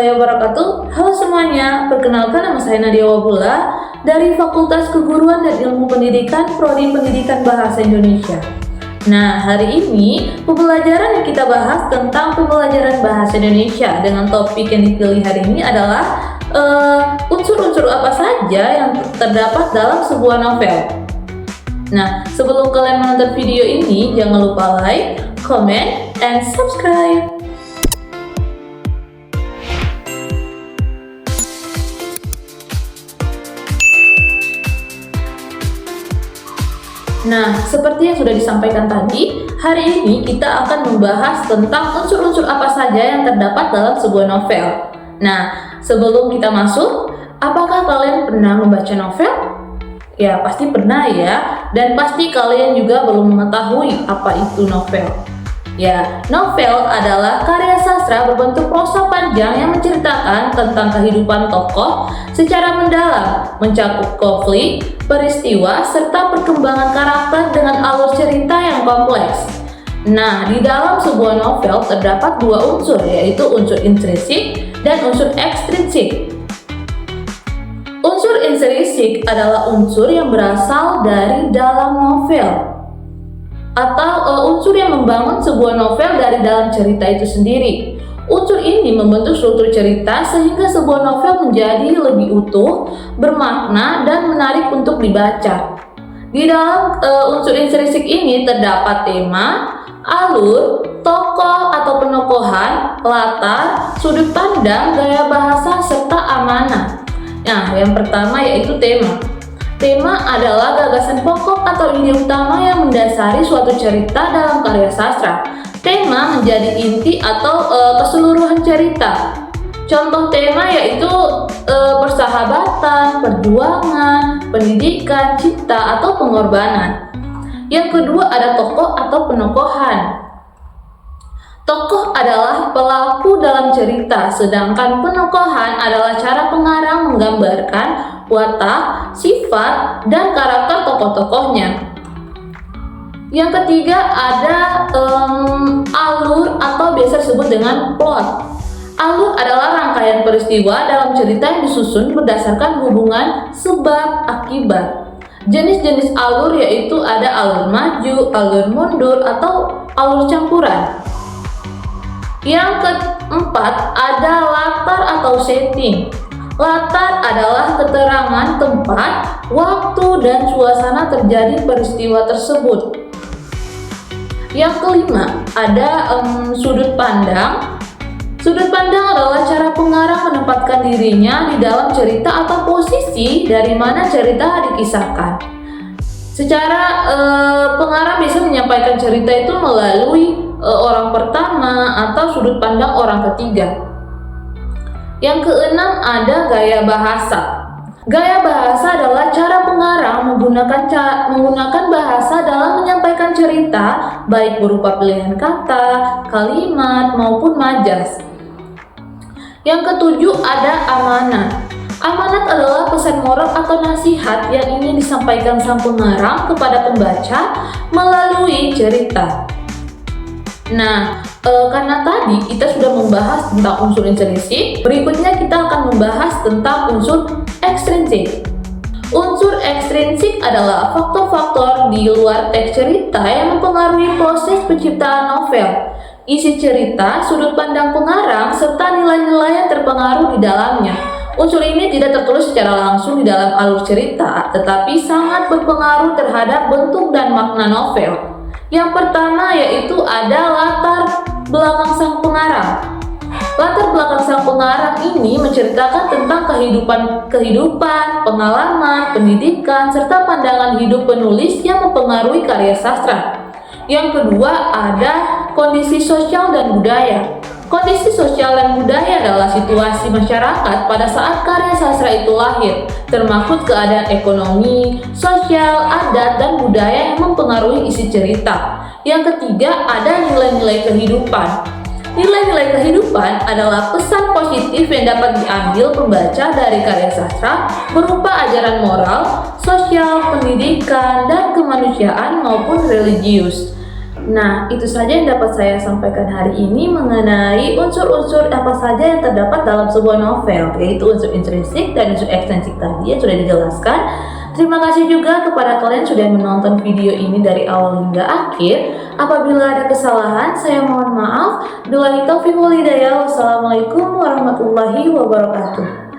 warahmatullahi wabarakatuh. Halo semuanya, perkenalkan nama saya Nadia Wabula dari Fakultas Keguruan dan Ilmu Pendidikan Prodi Pendidikan Bahasa Indonesia. Nah, hari ini pembelajaran yang kita bahas tentang pembelajaran bahasa Indonesia dengan topik yang dipilih hari ini adalah unsur-unsur apa saja yang terdapat dalam sebuah novel. Nah, sebelum kalian menonton video ini, jangan lupa like, comment, and subscribe. Nah, seperti yang sudah disampaikan tadi, hari ini kita akan membahas tentang unsur-unsur apa saja yang terdapat dalam sebuah novel. Nah, sebelum kita masuk, apakah kalian pernah membaca novel? Ya, pasti pernah ya, dan pasti kalian juga belum mengetahui apa itu novel. Ya, novel adalah karya sastra berbentuk prosa panjang yang menceritakan tentang kehidupan tokoh secara mendalam, mencakup konflik, peristiwa, serta perkembangan karakter dengan alur cerita yang kompleks. Nah, di dalam sebuah novel terdapat dua unsur, yaitu unsur intrinsik dan unsur ekstrinsik. Unsur intrinsik adalah unsur yang berasal dari dalam novel, atau unsur yang membangun sebuah novel dari dalam cerita itu sendiri. Unsur ini membentuk struktur cerita sehingga sebuah novel menjadi lebih utuh, bermakna, dan menarik untuk dibaca. Di dalam unsur intrinsik ini terdapat tema, alur, tokoh atau penokohan, latar, sudut pandang, gaya bahasa, serta amanah. Nah, yang pertama yaitu tema. Tema adalah gagasan pokok atau ide utama yang mendasari suatu cerita dalam karya sastra. Tema menjadi inti atau keseluruhan cerita. Contoh tema yaitu persahabatan, perjuangan, pendidikan, cinta, atau pengorbanan. Yang kedua ada tokoh atau penokohan. Tokoh adalah pelaku dalam cerita, sedangkan penokohan adalah cara pengarang menggambarkan watak, sifat, dan karakter tokoh-tokohnya. Yang ketiga ada alur atau biasa disebut dengan plot. Alur adalah rangkaian peristiwa dalam cerita yang disusun berdasarkan hubungan sebab akibat. Jenis-jenis alur yaitu ada alur maju, alur mundur, atau alur campuran. Yang keempat ada latar atau setting. Latar adalah keterangan tempat, waktu, dan suasana terjadi peristiwa tersebut. Yang kelima ada sudut pandang. Sudut pandang adalah cara pengarang menempatkan dirinya di dalam cerita atau posisi dari mana cerita dikisahkan. Secara pengarang bisa menyampaikan cerita itu melalui orang pertama atau sudut pandang orang ketiga. Yang keenam ada gaya bahasa. Gaya bahasa adalah cara pengarang menggunakan bahasa dalam menyampaikan cerita, baik berupa pilihan kata, kalimat, maupun majas. Yang ketujuh ada amanat. Amanat adalah pesan moral atau nasihat yang ingin disampaikan sang pengarang kepada pembaca melalui cerita. Nah, karena tadi kita sudah membahas tentang unsur intrinsik, berikutnya kita akan membahas tentang unsur ekstrinsik. Unsur ekstrinsik adalah faktor-faktor di luar teks cerita yang mempengaruhi proses penciptaan novel, isi cerita, sudut pandang pengarang, serta nilai-nilai yang terpengaruh di dalamnya. Unsur ini tidak tertulis secara langsung di dalam alur cerita, tetapi sangat berpengaruh terhadap bentuk dan makna novel. Yang pertama yaitu ada latar belakang sang pengarang. Latar belakang sang pengarang ini menceritakan tentang kehidupan, pengalaman, pendidikan, serta pandangan hidup penulis yang mempengaruhi karya sastra. Yang kedua ada kondisi sosial dan budaya. Kondisi sosial dan budaya adalah situasi masyarakat pada saat karya sastra itu lahir, termasuk keadaan ekonomi, sosial, adat, dan budaya yang mempengaruhi isi cerita. Yang ketiga ada nilai-nilai kehidupan. Nilai-nilai kehidupan adalah pesan positif yang dapat diambil pembaca dari karya sastra berupa ajaran moral, sosial, pendidikan, dan kemanusiaan maupun religius. Nah, itu saja yang dapat saya sampaikan hari ini mengenai unsur-unsur apa saja yang terdapat dalam sebuah novel, yaitu unsur intrinsik dan unsur ekstrinsik tadi yang sudah dijelaskan. Terima kasih juga kepada kalian sudah menonton video ini dari awal hingga akhir. Apabila ada kesalahan, saya mohon maaf. Billahi taufiq wal hidayah. Wassalamualaikum warahmatullahi wabarakatuh.